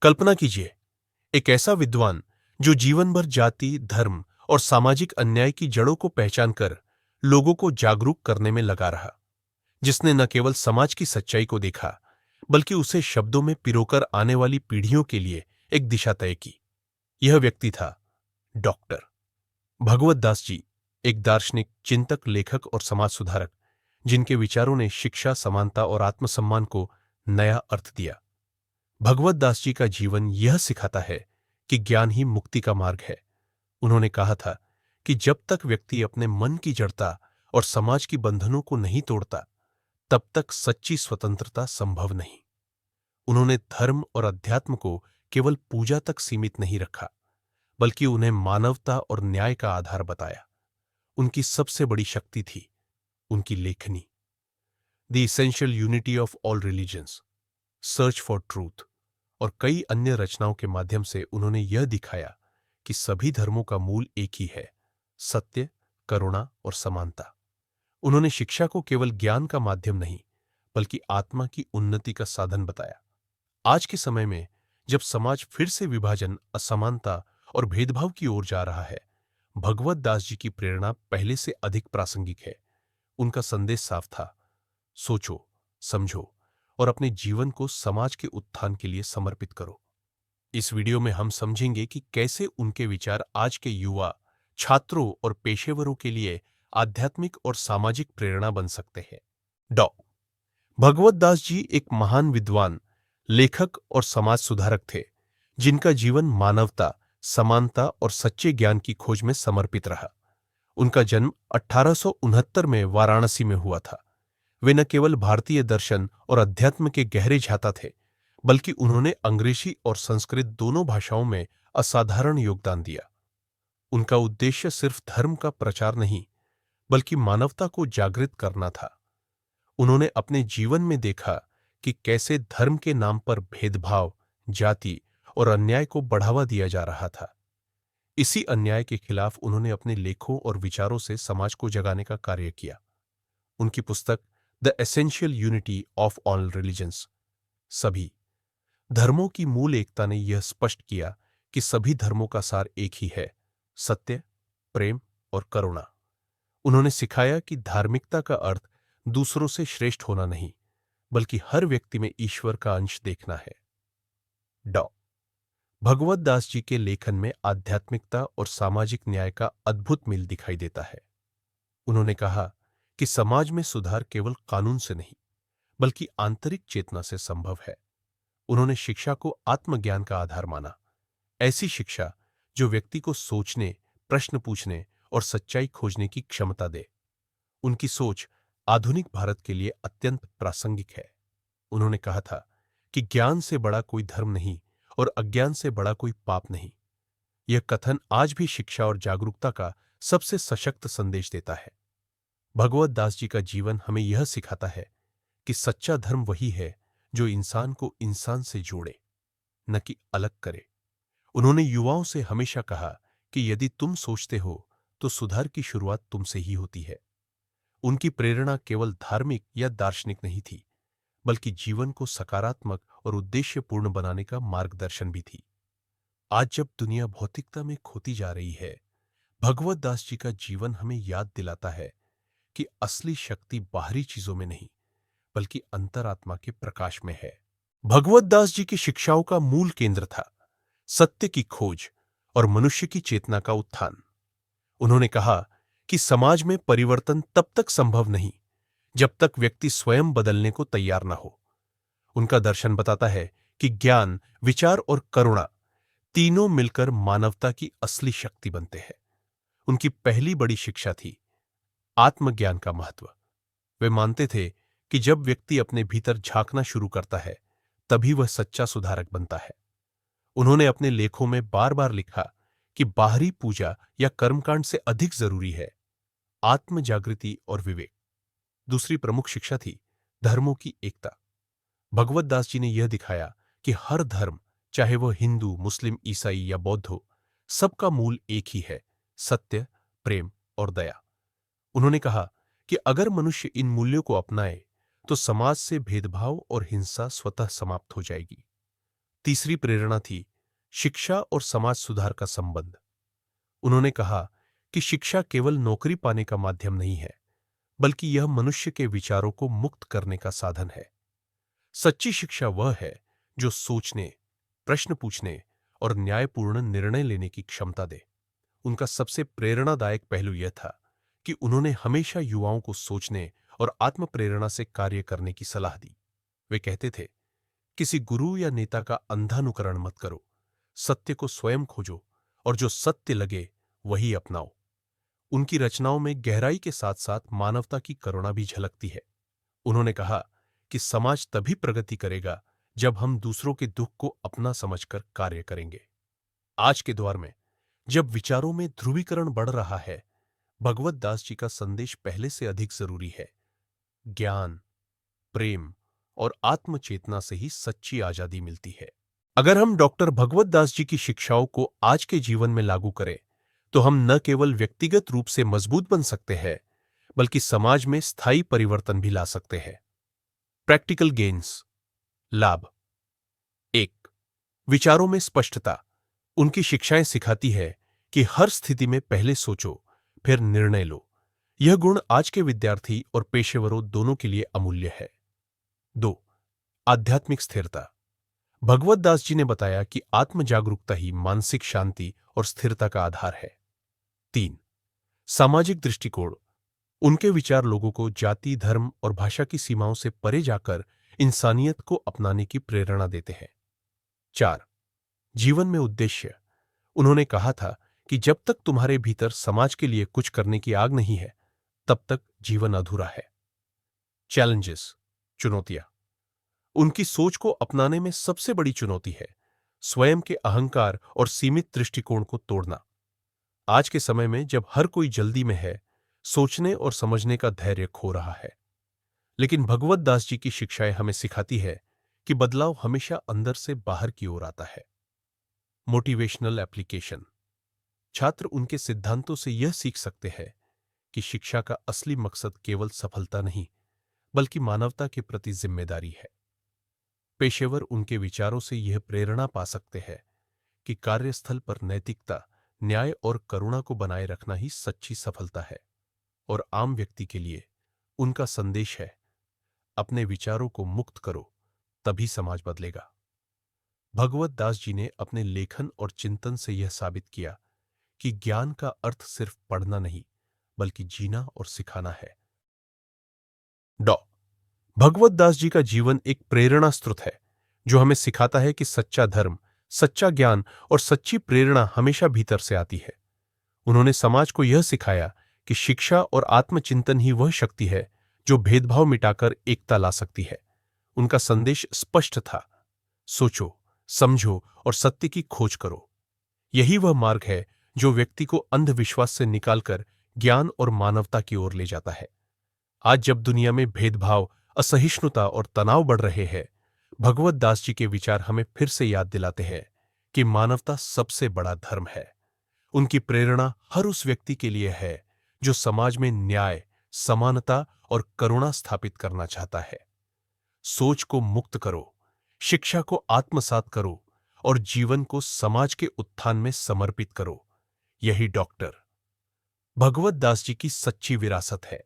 कल्पना कीजिए, एक ऐसा विद्वान जो जीवन भर जाति, धर्म और सामाजिक अन्याय की जड़ों को पहचान कर लोगों को जागरूक करने में लगा रहा, जिसने न केवल समाज की सच्चाई को देखा, बल्कि उसे शब्दों में पिरोकर आने वाली पीढ़ियों के लिए एक दिशा तय की। यह व्यक्ति था डॉक्टर भगवत दास जी, एक दार्शनिक, चिंतक, लेखक और समाज सुधारक, जिनके विचारों ने शिक्षा, समानता और आत्मसम्मान को नया अर्थ दिया। भगवत दास जी का जीवन यह सिखाता है कि ज्ञान ही मुक्ति का मार्ग है। उन्होंने कहा था कि जब तक व्यक्ति अपने मन की जड़ता और समाज की बंधनों को नहीं तोड़ता, तब तक सच्ची स्वतंत्रता संभव नहीं। उन्होंने धर्म और अध्यात्म को केवल पूजा तक सीमित नहीं रखा, बल्कि उन्हें मानवता और न्याय का आधार बताया। उनकी सबसे बड़ी शक्ति थी उनकी लेखनी, the essential unity of all religions, search for truth और कई अन्य रचनाओं के माध्यम से उन्होंने यह दिखाया कि सभी धर्मों का मूल एक ही है: सत्य, करुणा और समानता। उन्होंने शिक्षा को केवल ज्ञान का माध्यम नहीं, बल्कि आत्मा की उन्नति का साधन बताया। आज के समय में, जब समाज फिर से विभाजन, असमानता और भेदभाव की ओर जा रहा है, भगवत दास जी की प्रेरणा पहले से अधिक प्रासंगिक है। उनका संदेश साफ था: सोचो, समझो और अपने जीवन को समाज के उत्थान के लिए समर्पित करो। इस वीडियो में हम समझेंगे कि कैसे उनके विचार आज के युवा, छात्रों और पेशेवरों के लिए आध्यात्मिक और सामाजिक प्रेरणा बन सकते हैं। डॉ भगवत दास जी एक महान विद्वान, लेखक और समाज सुधारक थे, जिनका जीवन मानवता, समानता और सच्चे ज्ञान की खोज में समर्पित रहा। उनका जन्म 1869 में वाराणसी में हुआ था। वे न केवल भारतीय दर्शन और अध्यात्म के गहरे झाता थे, बल्कि उन्होंने अंग्रेजी और संस्कृत दोनों भाषाओं में असाधारण योगदान दिया। उनका उद्देश्य सिर्फ धर्म का प्रचार नहीं, बल्कि मानवता को जागृत करना था। उन्होंने अपने जीवन में देखा कि कैसे धर्म के नाम पर भेदभाव, जाति और अन्याय को बढ़ावा दिया जा रहा था। इसी अन्याय के खिलाफ उन्होंने अपने लेखों और विचारों से समाज को जगाने का कार्य किया। उनकी पुस्तक the essential unity of all religions, सभी धर्मों की मूल एकता, ने यह स्पष्ट किया कि सभी धर्मों का सार एक ही है: सत्य, प्रेम और करुणा। उन्होंने सिखाया कि धार्मिकता का अर्थ दूसरों से श्रेष्ठ होना नहीं, बल्कि हर व्यक्ति में ईश्वर का अंश देखना है। डॉ भगवत दास जी के लेखन में आध्यात्मिकता और सामाजिक न्याय का अद्भुत मेल दिखाई देता है। उन्होंने कहा कि समाज में सुधार केवल कानून से नहीं, बल्कि आंतरिक चेतना से संभव है। उन्होंने शिक्षा को आत्मज्ञान का आधार माना, ऐसी शिक्षा जो व्यक्ति को सोचने, प्रश्न पूछने और सच्चाई खोजने की क्षमता दे। उनकी सोच आधुनिक भारत के लिए अत्यंत प्रासंगिक है। उन्होंने कहा था कि ज्ञान से बड़ा कोई धर्म नहीं और अज्ञान से बड़ा कोई पाप नहीं। यह कथन आज भी शिक्षा और जागरूकता का सबसे सशक्त संदेश देता है। भगवत दास जी का जीवन हमें यह सिखाता है कि सच्चा धर्म वही है जो इंसान को इंसान से जोड़े, न कि अलग करे। उन्होंने युवाओं से हमेशा कहा कि यदि तुम सोचते हो, तो सुधार की शुरुआत तुमसे ही होती है। उनकी प्रेरणा केवल धार्मिक या दार्शनिक नहीं थी, बल्कि जीवन को सकारात्मक और उद्देश्यपूर्ण बनाने का मार्गदर्शन भी थी। आज जब दुनिया भौतिकता में खोती जा रही है, भगवत दास जी का जीवन हमें याद दिलाता है कि असली शक्ति बाहरी चीजों में नहीं, बल्कि अंतरात्मा के प्रकाश में है। भगवत दास जी की शिक्षाओं का मूल केंद्र था सत्य की खोज और मनुष्य की चेतना का उत्थान। उन्होंने कहा कि समाज में परिवर्तन तब तक संभव नहीं जब तक व्यक्ति स्वयं बदलने को तैयार न हो। उनका दर्शन बताता है कि ज्ञान, विचार और करुणा तीनों मिलकर मानवता की असली शक्ति बनते हैं। उनकी पहली बड़ी शिक्षा थी आत्मज्ञान का महत्व। वे मानते थे कि जब व्यक्ति अपने भीतर झांकना शुरू करता है, तभी वह सच्चा सुधारक बनता है। उन्होंने अपने लेखों में बार बार लिखा कि बाहरी पूजा या कर्मकांड से अधिक जरूरी है आत्म जागृति और विवेक। दूसरी प्रमुख शिक्षा थी धर्मों की एकता। भगवत दास जी ने यह दिखाया कि हर धर्म, चाहे वह हिंदू, मुस्लिम, ईसाई या बौद्ध हो, सबका मूल एक ही है: सत्य, प्रेम और दया। उन्होंने कहा कि अगर मनुष्य इन मूल्यों को अपनाए, तो समाज से भेदभाव और हिंसा स्वतः समाप्त हो जाएगी। तीसरी प्रेरणा थी शिक्षा और समाज सुधार का संबंध। उन्होंने कहा कि शिक्षा केवल नौकरी पाने का माध्यम नहीं है, बल्कि यह मनुष्य के विचारों को मुक्त करने का साधन है। सच्ची शिक्षा वह है जो सोचने, प्रश्न पूछने और न्यायपूर्ण निर्णय लेने की क्षमता दे। उनका सबसे प्रेरणादायक पहलू यह था कि उन्होंने हमेशा युवाओं को सोचने और आत्म प्रेरणा से कार्य करने की सलाह दी। वे कहते थे, किसी गुरु या नेता का अंधा अनुकरण मत करो, सत्य को स्वयं खोजो और जो सत्य लगे वही अपनाओ। उनकी रचनाओं में गहराई के साथ साथ मानवता की करुणा भी झलकती है। उन्होंने कहा कि समाज तभी प्रगति करेगा जब हम दूसरों के दुख को अपना समझकर कार्य करेंगे। आज के दौर में जब विचारों में ध्रुवीकरण बढ़ रहा है, भगवत दास जी का संदेश पहले से अधिक जरूरी है। ज्ञान, प्रेम और आत्मचेतना से ही सच्ची आजादी मिलती है। अगर हम डॉक्टर भगवत दास जी की शिक्षाओं को आज के जीवन में लागू करें, तो हम न केवल व्यक्तिगत रूप से मजबूत बन सकते हैं, बल्कि समाज में स्थायी परिवर्तन भी ला सकते हैं। प्रैक्टिकल गेन्स, लाभ। 1. विचारों में स्पष्टता। उनकी शिक्षाएं सिखाती है कि हर स्थिति में पहले सोचो, फिर निर्णय लो। यह गुण आज के विद्यार्थी और पेशेवरों दोनों के लिए अमूल्य है। 2. आध्यात्मिक स्थिरता। भगवत दास जी ने बताया कि आत्म जागरूकता ही मानसिक शांति और स्थिरता का आधार है। 3. सामाजिक दृष्टिकोण। उनके विचार लोगों को जाति, धर्म और भाषा की सीमाओं से परे जाकर इंसानियत को अपनाने की प्रेरणा देते हैं। 4. जीवन में उद्देश्य। उन्होंने कहा था कि जब तक तुम्हारे भीतर समाज के लिए कुछ करने की आग नहीं है, तब तक जीवन अधूरा है। चैलेंजेस, चुनौतियां। उनकी सोच को अपनाने में सबसे बड़ी चुनौती है स्वयं के अहंकार और सीमित दृष्टिकोण को तोड़ना। आज के समय में जब हर कोई जल्दी में है, सोचने और समझने का धैर्य खो रहा है। लेकिन भगवत दास जी की शिक्षाएं हमें सिखाती है कि बदलाव हमेशा अंदर से बाहर की ओर आता है। Motivational application. छात्र उनके सिद्धांतों से यह सीख सकते हैं कि शिक्षा का असली मकसद केवल सफलता नहीं, बल्कि मानवता के प्रति जिम्मेदारी है। पेशेवर उनके विचारों से यह प्रेरणा पा सकते हैं कि कार्यस्थल पर नैतिकता, न्याय और करुणा को बनाए रखना ही सच्ची सफलता है। और आम व्यक्ति के लिए उनका संदेश है, अपने विचारों को मुक्त करो, तभी समाज बदलेगा। भगवत दास जी ने अपने लेखन और चिंतन से यह साबित किया कि ज्ञान का अर्थ सिर्फ पढ़ना नहीं, बल्कि जीना और सिखाना है। भगवत दास जी का जीवन एक प्रेरणा स्रोत है जो हमें सिखाता है कि सच्चा धर्म, सच्चा ज्ञान और सच्ची प्रेरणा हमेशा भीतर से आती है। उन्होंने समाज को यह सिखाया कि शिक्षा और आत्मचिंतन ही वह शक्ति है जो भेदभाव मिटाकर एकता ला सकती है। उनका संदेश स्पष्ट था, सोचो, समझो और सत्य की खोज करो। यही वह मार्ग है जो व्यक्ति को अंधविश्वास से निकालकर ज्ञान और मानवता की ओर ले जाता है। आज जब दुनिया में भेदभाव, असहिष्णुता और तनाव बढ़ रहे हैं, भगवत दास जी के विचार हमें फिर से याद दिलाते हैं कि मानवता सबसे बड़ा धर्म है। उनकी प्रेरणा हर उस व्यक्ति के लिए है जो समाज में न्याय, समानता और करुणा स्थापित करना चाहता है। सोच को मुक्त करो, शिक्षा को आत्मसात करो और जीवन को समाज के उत्थान में समर्पित करो। यही डॉक्टर भगवत दास जी की सच्ची विरासत है।